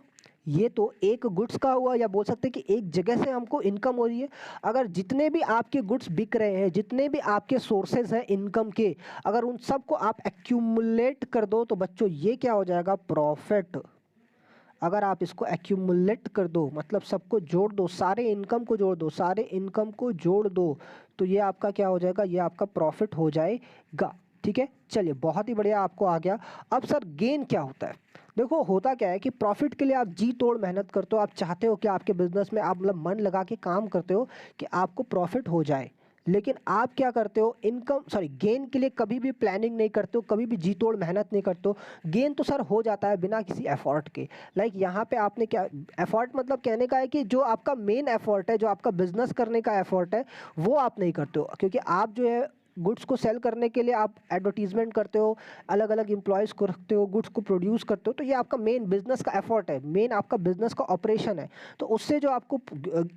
[SPEAKER 1] ये तो एक गुड्स का हुआ, या बोल सकते हैं कि एक जगह से हमको इनकम हो रही है। अगर जितने भी आपके गुड्स बिक रहे हैं, जितने भी आपके सोर्सेज हैं इनकम के, अगर उन सबको आप एक्यूमुलेट कर दो तो बच्चों ये क्या हो जाएगा, प्रॉफिट। अगर आप इसको एक्यूमुलेट कर दो, मतलब सबको जोड़ दो, सारे इनकम को जोड़ दो, सारे इनकम को जोड़ दो, तो ये आपका क्या हो जाएगा, ये आपका प्रॉफिट हो जाएगा। ठीक है, चलिए बहुत ही बढ़िया, आपको आ गया। अब सर गेन क्या होता है? देखो होता क्या है कि प्रॉफिट के लिए आप जी तोड़ मेहनत करते हो, आप चाहते हो कि आपके बिजनेस में आप मतलब मन लगा के काम करते हो कि आपको प्रॉफिट हो जाए, लेकिन आप क्या करते हो, गेन के लिए कभी भी प्लानिंग नहीं करते हो, कभी भी जी तोड़ मेहनत नहीं करते हो। गेन तो सर हो जाता है बिना किसी एफर्ट के। लाइक यहाँ पे आपने क्या एफर्ट, मतलब कहने का है कि जो आपका मेन एफर्ट है, जो आपका बिजनेस करने का एफर्ट है, वो आप नहीं करते हो, क्योंकि आप जो है गुड्स को सेल करने के लिए आप एडवर्टीजमेंट करते हो, अलग अलग एम्प्लॉयज़ को रखते हो, गुड्स को प्रोड्यूस करते हो, तो ये आपका मेन बिजनेस का एफर्ट है, मेन आपका बिजनेस का ऑपरेशन है। तो उससे जो आपको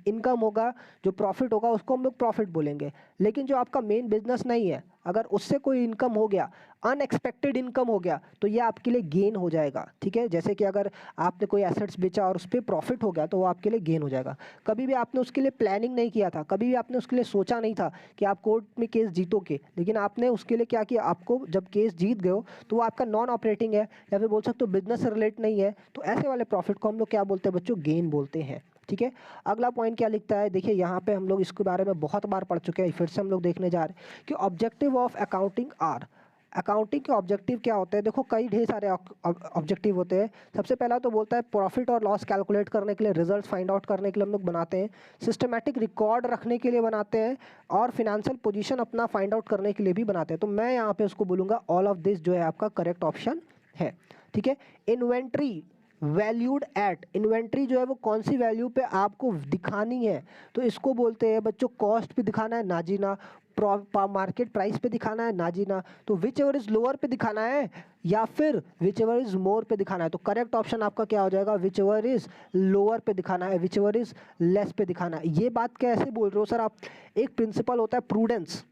[SPEAKER 1] इनकम होगा, जो प्रॉफिट होगा, उसको हम लोग प्रॉफिट बोलेंगे। लेकिन जो आपका मेन बिजनेस नहीं है, अगर उससे कोई इनकम हो गया, अनएक्सपेक्टेड इनकम हो गया, तो ये आपके लिए गेन हो जाएगा। ठीक है, जैसे कि अगर आपने कोई एसेट्स बेचा और उस पर प्रॉफिट हो गया, तो वो आपके लिए गेन हो जाएगा। कभी भी आपने उसके लिए प्लानिंग नहीं किया था, कभी भी आपने उसके लिए सोचा नहीं था कि आप कोर्ट में केस जीतोगे, लेकिन आपने उसके लिए क्या किया, आपको जब केस जीत गए हो तो वो आपका नॉन ऑपरेटिंग है, या फिर बोल सकते हो बिजनेस से रिलेट नहीं है, तो ऐसे वाले प्रॉफिट को हम लोग क्या बोलते हैं बच्चों, गेन बोलते हैं। ठीक है, अगला पॉइंट क्या लिखता है, देखिए यहाँ पे हम लोग इसके बारे में बहुत बार पढ़ चुके हैं, फिर से हम लोग देखने जा रहे हैं कि objective of accounting are. Accounting के ऑब्जेक्टिव क्या होते हैं? देखो कई ढेर सारे ऑब्जेक्टिव होते हैं। सबसे पहला तो बोलता है प्रॉफिट और लॉस कैलकुलेट करने के लिए, रिजल्ट फाइंड आउट करने के लिए हम लोग बनाते हैं, सिस्टमैटिक रिकॉर्ड रखने के लिए बनाते हैं, और फिनेंशियल पोजीशन अपना फाइंड आउट करने के लिए भी बनाते हैं। तो मैं यहाँ पे उसको बोलूँगा ऑल ऑफ दिस जो है आपका करेक्ट ऑप्शन है। ठीक है, इन्वेंट्री वैल्यूड एट, इन्वेंट्री जो है वो कौन सी वैल्यू पे आपको दिखानी है, तो इसको बोलते हैं बच्चों कॉस्ट पे दिखाना है ना जी ना, मार्केट प्राइस पे दिखाना है ना जी ना, तो विच एवर इज लोअर पे दिखाना है या फिर विच एवर इज मोर पे दिखाना है। तो करेक्ट ऑप्शन आपका क्या हो जाएगा, विच एवर इज लोअर पे दिखाना है, विच एवर इज लेस पे दिखाना है। ये बात कैसे बोल रहे हो सर आप? एक प्रिंसिपल होता है प्रूडेंस,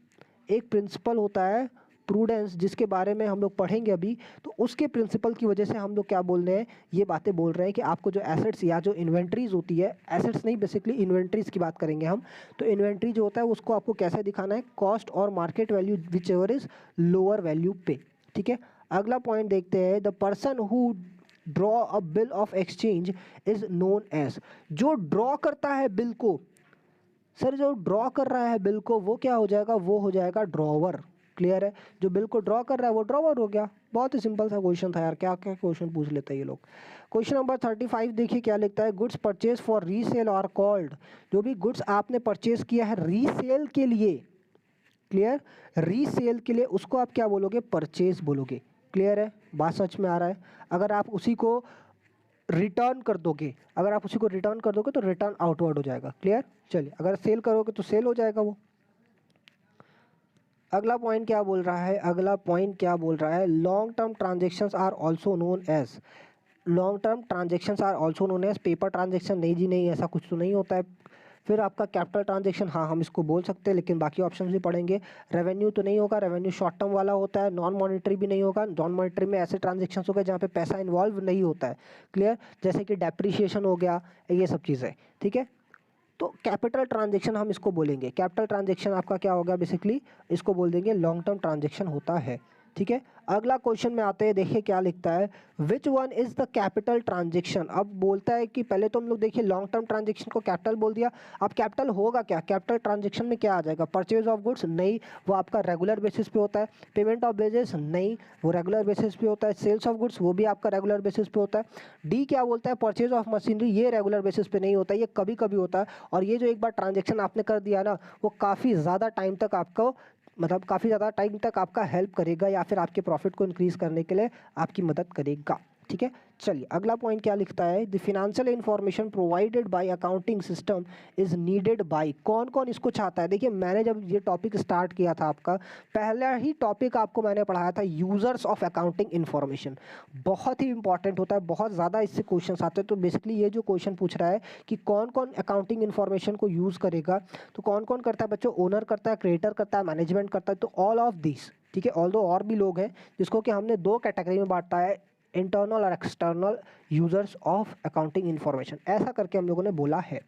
[SPEAKER 1] एक प्रिंसिपल होता है प्रूडेंस, जिसके बारे में हम लोग पढ़ेंगे अभी। तो उसके प्रिंसिपल की वजह से हम लोग क्या बोल रहे हैं, ये बातें बोल रहे हैं कि आपको जो एसेट्स या जो इन्वेंट्रीज होती है, एसेट्स नहीं बेसिकली इन्वेंट्रीज की बात करेंगे हम, तो इन्वेंट्री जो होता है उसको आपको कैसे दिखाना है, कॉस्ट और market value whichever is lower value पे। ठीक है, अगला पॉइंट देखते हैं, the person who draw a bill of exchange is known as. जो ड्रॉ करता है बिल को, सर जो ड्रॉ कर रहा है बिल को, वो क्या हो जाएगा, वो हो जाएगा ड्रॉवर। क्लियर है, जो बिल को ड्रॉ कर रहा है वो ड्रॉवर हो गया। बहुत ही सिंपल सा क्वेश्चन था यार, क्या क्या क्वेश्चन पूछ लेते हैं ये लोग। क्वेश्चन नंबर 35 देखिए क्या लिखता है, goods purchase for resale are called. जो भी गुड्स आपने परचेज किया है रीसेल के लिए, क्लियर, रीसेल के लिए, उसको आप क्या बोलोगे, परचेज बोलोगे। क्लियर है, बात समझ में आ रहा है? अगर आप उसी को रिटर्न कर दोगे, अगर आप उसी को रिटर्न कर दोगे तो रिटर्न आउटवर्ड हो जाएगा। क्लियर, चलिए अगर सेल करोगे तो सेल हो जाएगा वो। अगला पॉइंट क्या बोल रहा है, अगला पॉइंट क्या बोल रहा है, long term transactions are also known as, long term transactions are also known as paper transaction. नहीं जी नहीं, ऐसा कुछ तो नहीं होता है। फिर आपका कैपिटल ट्रांजेक्शन, हाँ हम इसको बोल सकते हैं, लेकिन बाकी ऑप्शन भी पढ़ेंगे। रेवेन्यू तो नहीं होगा, रेवेन्यू शॉर्ट टर्म वाला होता है। नॉन मॉनिटरी भी नहीं होगा, नॉन मॉनिटरी में ऐसे ट्रांजेक्शन्स हो गए जहाँ पे पैसा इन्वॉल्व नहीं होता है। क्लियर, जैसे कि डेप्रीशिएशन हो गया, ये सब चीज़ें। ठीक है, तो कैपिटल ट्रांजेक्शन हम इसको बोलेंगे। कैपिटल ट्रांजेक्शन आपका क्या होगा, बेसिकली इसको बोल देंगे लॉन्ग टर्म ट्रांजेक्शन होता है। ठीक है, अगला क्वेश्चन में आते हैं, देखिए क्या लिखता है, which one is the capital transaction. अब बोलता है कि पहले तो हम लोग देखिए लॉन्ग टर्म ट्रांजेक्शन को कैपिटल बोल दिया। अब कैपिटल होगा क्या, कैपिटल ट्रांजेक्शन में क्या आ जाएगा, परचेज ऑफ गुड्स, नहीं वो आपका रेगुलर बेसिस पे होता है। पेमेंट ऑफ वेजेस, नहीं वो रेगुलर बेसिस पे होता है। सेल्स ऑफ गुड्स, वो भी आपका रेगुलर बेसिस पे होता है। डी क्या बोलता है, परचेज ऑफ मशीनरी, ये रेगुलर बेसिस पे नहीं होता, ये कभी कभी होता है। और ये जो एक बार ट्रांजेक्शन आपने कर दिया ना, वो काफ़ी ज़्यादा टाइम तक आपको मतलब काफ़ी ज़्यादा टाइम तक आपका हेल्प करेगा या फिर आपके प्रॉफिट को इंक्रीज़ करने के लिए आपकी मदद करेगा। ठीक है, चलिए अगला पॉइंट क्या लिखता है, the financial information provided by accounting system is needed bye, कौन कौन इसको चाहता है। देखिए मैंने जब ये टॉपिक स्टार्ट किया था आपका, पहला ही टॉपिक आपको मैंने पढ़ाया था यूजर्स ऑफ अकाउंटिंग इन्फॉर्मेशन, बहुत ही इंपॉर्टेंट होता है, बहुत ज़्यादा इससे क्वेश्चन आते हैं। तो बेसिकली ये जो क्वेश्चन पूछ रहा है कि कौन कौन अकाउंटिंग इन्फॉर्मेशन को यूज़ करेगा, तो कौन कौन करता है बच्चों, ओनर करता है, क्रिएटर करता है, मैनेजमेंट करता है, तो ऑल ऑफ दिस। ठीक है, ऑल दो और भी लोग हैं जिसको कि हमने दो कैटेगरी में बांटा है, इंटरनल और external users of accounting information, ऐसा करके हम लोगों ने बोला है।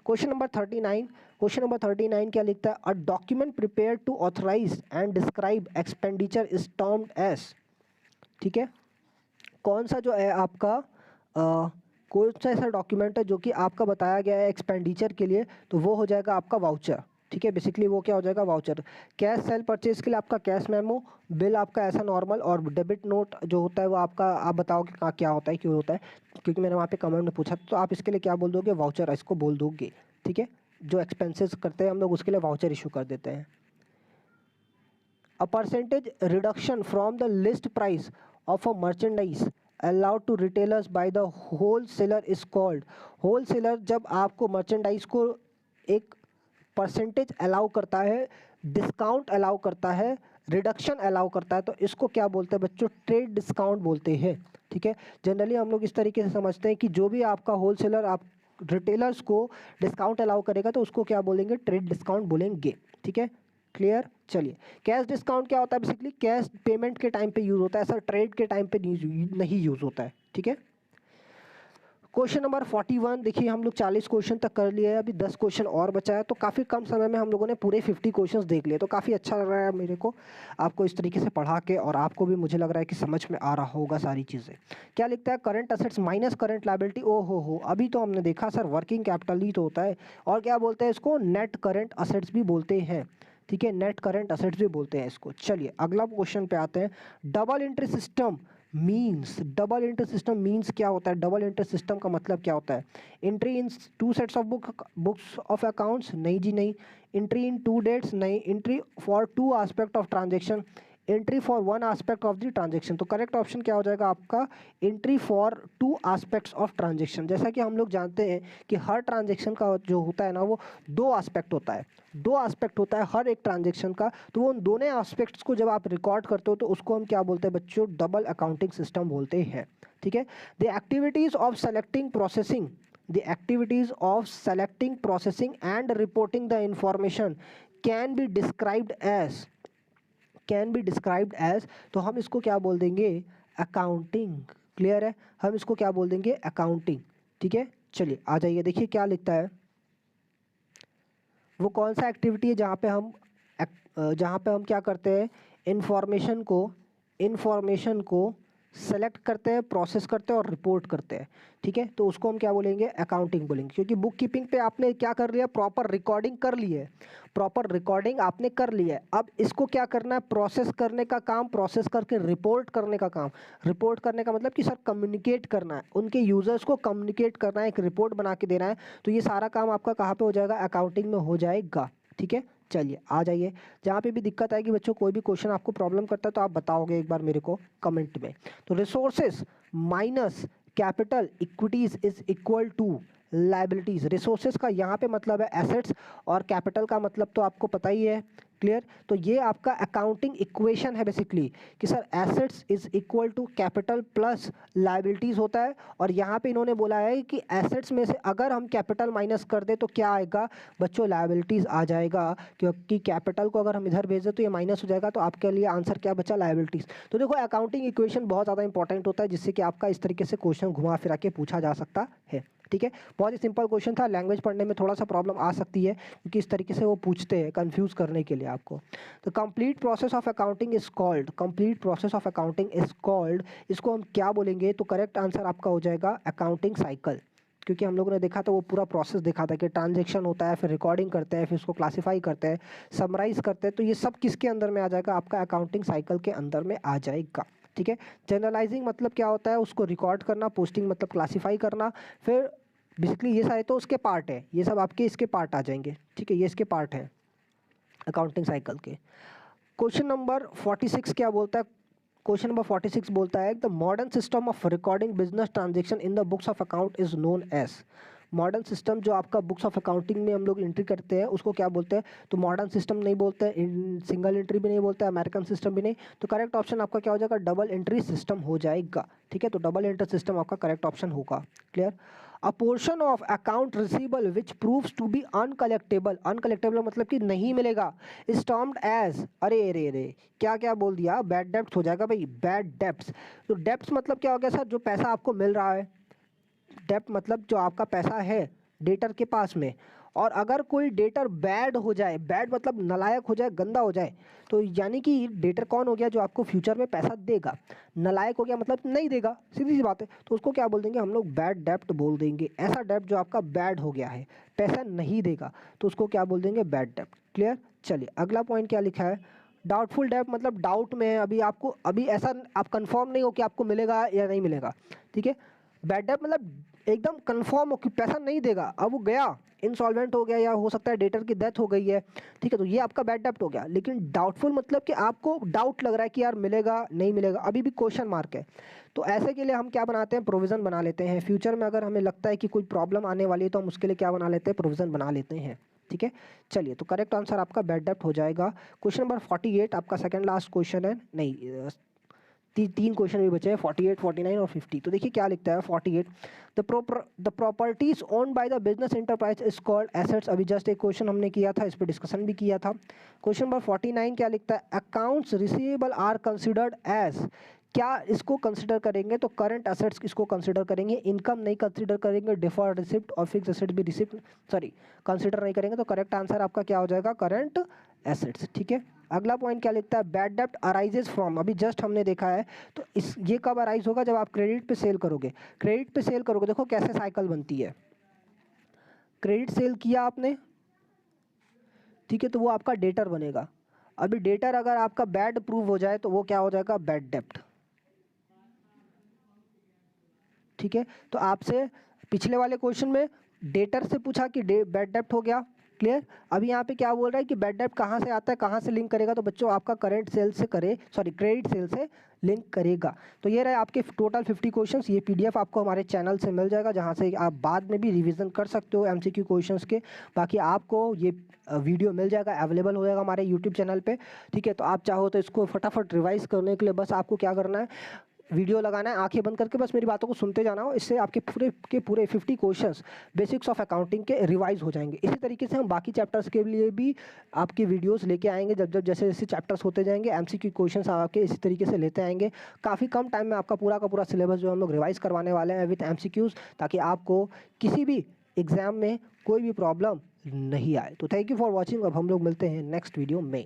[SPEAKER 1] क्वेश्चन नंबर 39, क्वेश्चन नंबर 39 क्या लिखता है, a document prepare to authorise and describe expenditure is termed as. ठीक है, कौन सा जो है आपका कौन सा ऐसा डॉक्यूमेंट है जो कि आपका बताया गया है एक्सपेंडिचर के लिए, तो वो हो जाएगा आपका वाउचर। ठीक है, बेसिकली वो क्या हो जाएगा, वाउचर। कैश सेल परचेज के लिए आपका कैश मेमो, बिल आपका ऐसा नॉर्मल, और डेबिट नोट जो होता है वो आपका, आप बताओगे कहाँ क्या होता है, क्यों होता है, क्योंकि मैंने वहाँ पे कमेंट में पूछा, तो आप इसके लिए क्या बोल दोगे, वाउचर इसको बोल दोगे। ठीक है, जो एक्सपेंसेस करते हैं हम लोग उसके लिए वाउचर इशू कर देते हैं। A percentage reduction from the list price of a merchandise allowed to retailers by the wholesaler is called, wholesaler जब आपको मर्चेंडाइज को एक परसेंटेज अलाउ करता है, डिस्काउंट अलाउ करता है, रिडक्शन अलाउ करता है, तो इसको क्या बोलते हैं बच्चों, ट्रेड डिस्काउंट बोलते हैं। ठीक है, जनरली हम लोग इस तरीके से समझते हैं कि जो भी आपका होलसेलर आप रिटेलर्स को डिस्काउंट अलाउ करेगा तो उसको क्या बोलेंगे, ट्रेड डिस्काउंट बोलेंगे। ठीक है, क्लियर। चलिए, कैश डिस्काउंट क्या होता है, बेसिकली कैश पेमेंट के टाइम पे यूज होता है, ऐसा ट्रेड के टाइम पे नहीं यूज होता है। ठीक है, क्वेश्चन नंबर 41, देखिए हम लोग 40 क्वेश्चन तक कर लिए हैं, अभी 10 क्वेश्चन और बचा है, तो काफ़ी कम समय में हम लोगों ने पूरे 50 क्वेश्चंस देख लिए, तो काफ़ी अच्छा लग रहा है मेरे को आपको इस तरीके से पढ़ा के, और आपको भी मुझे लग रहा है कि समझ में आ रहा होगा सारी चीज़ें। क्या लिखता है, current assets minus current liability, ओ हो, अभी तो हमने देखा सर वर्किंग कैपिटल ही तो होता है, और क्या बोलते हैं इसको, नेट करंट असेट्स भी बोलते हैं। ठीक है, नेट करंट असेट्स भी बोलते हैं इसको। चलिए अगला क्वेश्चन पे आते हैं, double entry system means, double entry system means क्या होता है, डबल एंट्री सिस्टम का मतलब क्या होता है, entry in two sets of books of accounts, नहीं जी नहीं, एंट्री इन टू डेट्स, नहीं, entry for two aspect of transaction, entry for one aspect of the transaction, तो करेक्ट ऑप्शन क्या हो जाएगा आपका, entry for two aspects of transaction. जैसा कि हम लोग जानते हैं कि हर ट्रांजेक्शन का जो होता है ना वो दो आस्पेक्ट होता है, दो आस्पेक्ट होता है हर एक ट्रांजेक्शन का, तो वो उन दोनों आस्पेक्ट्स को जब आप रिकॉर्ड करते हो तो उसको हम क्या बोलते हैं बच्चों, डबल अकाउंटिंग सिस्टम बोलते हैं। ठीक है, the activities of selecting processing, the activities of selecting processing and reporting the information can be described as, तो हम इसको क्या बोल देंगे, अकाउंटिंग। क्लियर है, हम इसको क्या बोल देंगे, अकाउंटिंग। ठीक है, चलिए आ जाइए, देखिए क्या लिखता है, वो कौन सा एक्टिविटी है जहाँ पे हम क्या करते हैं, इंफॉर्मेशन को सेलेक्ट करते हैं, प्रोसेस करते हैं और रिपोर्ट करते हैं। ठीक है, तो उसको हम क्या बोलेंगे, अकाउंटिंग बोलेंगे, क्योंकि बुक कीपिंग पे आपने क्या कर लिया, प्रॉपर रिकॉर्डिंग कर ली है, प्रॉपर रिकॉर्डिंग आपने कर ली है, अब इसको क्या करना है, प्रोसेस करने का काम, प्रोसेस करके रिपोर्ट करने का काम। रिपोर्ट करने का मतलब कि सर कम्युनिकेट करना है, उनके यूजर्स को कम्युनिकेट करना है, एक रिपोर्ट बना के देना है, तो ये सारा काम आपका कहाँ पे हो जाएगा, अकाउंटिंग में हो जाएगा। ठीक है, चलिए आ जाइए, जहाँ पे भी दिक्कत आएगी बच्चों, कोई भी क्वेश्चन आपको प्रॉब्लम करता है तो आप बताओगे एक बार मेरे को कमेंट में। तो resources minus capital equities is equal to liabilities, resources का यहाँ पे मतलब है एसेट्स, और कैपिटल का मतलब तो आपको पता ही है। क्लियर, तो ये आपका अकाउंटिंग इक्वेशन है बेसिकली, कि sir assets is equal to capital plus liabilities होता है, और यहाँ पे इन्होंने बोला है कि एसेट्स में से अगर हम कैपिटल माइनस कर दे तो क्या आएगा बच्चों, लाइबिलिटीज आ जाएगा, क्योंकि कैपिटल को अगर हम इधर भेज दें तो ये माइनस हो जाएगा, तो आपके लिए आंसर क्या बचा, लाइबिलिटीज। तो देखो अकाउंटिंग इक्वेशन बहुत ज़्यादा इंपॉर्टेंट होता है, जिससे कि आपका इस तरीके से क्वेश्चन घुमा फिरा के पूछा जा सकता है। ठीक है, बहुत ही सिंपल क्वेश्चन था, लैंग्वेज पढ़ने में थोड़ा सा प्रॉब्लम आ सकती है क्योंकि इस तरीके से वो पूछते हैं कंफ्यूज करने के लिए आपको। तो complete process of accounting is called, complete process of accounting is called, इसको हम क्या बोलेंगे, तो करेक्ट आंसर आपका हो जाएगा अकाउंटिंग साइकिल, क्योंकि हम लोगों ने देखा था वो पूरा प्रोसेस देखा था कि ट्रांजेक्शन होता है, फिर रिकॉर्डिंग करते हैं, फिर उसको क्लासीफाई करते हैं, समराइज करते हैं, तो ये सब किसके अंदर में आ जाएगा, आपका अकाउंटिंग साइकिल के अंदर में आ जाएगा। ठीक है, जनरलाइजिंग मतलब क्या होता है, उसको रिकॉर्ड करना, पोस्टिंग मतलब क्लासीफाई करना, फिर बेसिकली ये सारे तो उसके पार्ट है, ये सब आपके इसके पार्ट आ जाएंगे। ठीक है, ये इसके पार्ट हैं अकाउंटिंग साइकिल के। क्वेश्चन नंबर 46 क्या बोलता है? क्वेश्चन नंबर 46 बोलता है the modern system of recording business transaction in the books of account is known as. Modern system जो आपका बुक्स ऑफ अकाउंटिंग में हम लोग एंट्री करते हैं उसको क्या बोलते हैं? तो मॉडर्न सिस्टम नहीं बोलते हैं, सिंगल एंट्री भी नहीं बोलते हैं, अमेरिकन सिस्टम भी नहीं। तो करेक्ट ऑप्शन आपका क्या हो जाएगा? डबल एंट्री सिस्टम हो जाएगा। ठीक है, तो डबल एंट्री सिस्टम आपका करेक्ट ऑप्शन होगा। Clear? A portion of account receivable which proves to be uncollectable, uncollectable मतलब कि नहीं मिलेगा, इज टर्म्ड एज, अरे अरे अरे क्या क्या बोल दिया? बैड डेप्ट हो जाएगा भाई, बैड डेप्ट्स। तो डेप्ट्स मतलब क्या हो गया सर? जो पैसा आपको मिल रहा है। डेप्ट मतलब जो आपका पैसा है डेटर के पास में, और अगर कोई डेटर बैड हो जाए, बैड मतलब नालायक हो जाए, गंदा हो जाए, तो यानी कि डेटर कौन हो गया? जो आपको फ्यूचर में पैसा देगा। नालायक हो गया मतलब नहीं देगा, सीधी सी बात है। तो उसको क्या बोल देंगे हम लोग? बैड डेप्ट बोल देंगे। ऐसा डेप्ट जो आपका बैड हो गया है, पैसा नहीं देगा, तो उसको क्या बोल देंगे? बैड डेप्ट। क्लियर? चलिए अगला पॉइंट क्या लिखा है? डाउटफुल डेप्ट मतलब डाउट में है, अभी आपको अभी ऐसा आप कंफर्म नहीं हो कि आपको मिलेगा या नहीं मिलेगा। ठीक है, बैड डेप्ट मतलब एकदम कंफर्म हो कि पैसा नहीं देगा, अब वो गया, इंसॉल्वेंट हो गया, या हो सकता है डेटर की डेथ हो गई है। ठीक है, तो ये आपका बैड डेप्ट हो गया। लेकिन डाउटफुल मतलब कि आपको डाउट लग रहा है कि यार मिलेगा नहीं मिलेगा, अभी भी क्वेश्चन मार्क है। तो ऐसे के लिए हम क्या बनाते हैं? प्रोविज़न बना लेते हैं। फ्यूचर में अगर हमें लगता है कि कोई प्रॉब्लम आने वाली है तो हम उसके लिए क्या बना लेते हैं? प्रोविज़न बना लेते हैं। ठीक है, चलिए तो करेक्ट आंसर आपका बैड डेप्ट हो जाएगा। क्वेश्चन नंबर 48 आपका सेकंड लास्ट क्वेश्चन है, नहीं तीन क्वेश्चन भी बचे हैं, 48, 49 और 50। तो देखिए क्या लिखता है 48, the properties owned by the business enterprise is called assets. अभी जस्ट एक क्वेश्चन हमने किया था, इस पर डिस्कशन भी किया था। क्वेश्चन नंबर 49 क्या लिखता है? Accounts receivable are considered as, क्या इसको कंसिडर करेंगे? तो करंट एसेट्स इसको कंसिडर करेंगे, इनकम नहीं कंसिडर करेंगे, डिफर्ड रिसिप्ट और फिक्स एसेट भी रिसिप्ट कंसिडर नहीं करेंगे। तो करेक्ट आंसर आपका क्या हो जाएगा? Current assets. ठीक है, अगला पॉइंट क्या लिखता है? बैड डेप्ट अराइजेज फ्रॉम, अभी जस्ट हमने देखा है। तो ये कब अराइज होगा? जब आप क्रेडिट पे सेल करोगे। क्रेडिट पे सेल करोगे, देखो कैसे साइकिल बनती है। क्रेडिट सेल किया आपने, ठीक है, तो वो आपका डेटर बनेगा। अभी डेटर अगर आपका बैड प्रूव हो जाए तो वो क्या हो जाएगा? बैड डेप्ट। ठीक है, तो आपसे पिछले वाले क्वेश्चन में डेटर से पूछा कि बैड डेप्ट हो गया। क्लियर? अभी यहाँ पे क्या बोल रहा है कि बैड डेप्ट कहाँ से आता है, कहाँ से लिंक करेगा? तो बच्चों आपका करंट सेल से क्रेडिट सेल से लिंक करेगा। तो ये रहे आपके टोटल 50 क्वेश्चंस। ये पीडीएफ आपको हमारे चैनल से मिल जाएगा, जहाँ से आप बाद में भी रिवीजन कर सकते हो एमसीक्यू क्वेश्चंस के। बाकी आपको ये वीडियो मिल जाएगा, अवेलेबल हो जाएगा हमारे यूट्यूब चैनल पे। ठीक है, तो आप चाहो तो इसको फटाफट रिवाइज करने के लिए बस आपको क्या करना है? वीडियो लगाना है, आंखें बंद करके बस मेरी बातों को सुनते जाना हो। इससे आपके पूरे के पूरे 50 क्वेश्चंस बेसिक्स ऑफ अकाउंटिंग के रिवाइज हो जाएंगे। इसी तरीके से हम बाकी चैप्टर्स के लिए भी आपके वीडियोस लेके आएंगे। जब जैसे जैसे चैप्टर्स होते जाएंगे एमसीक्यू क्वेश्चंस आपके इसी तरीके से लेते आएंगे। काफ़ी कम टाइम में आपका पूरा का पूरा सिलेबस जो हम लोग रिवाइज करवाने वाले हैं विथ एमसीक्यूज़, ताकि आपको किसी भी एग्जाम में कोई भी प्रॉब्लम नहीं आए। तो थैंक यू फॉर वॉचिंग। अब हम लोग मिलते हैं नेक्स्ट वीडियो में।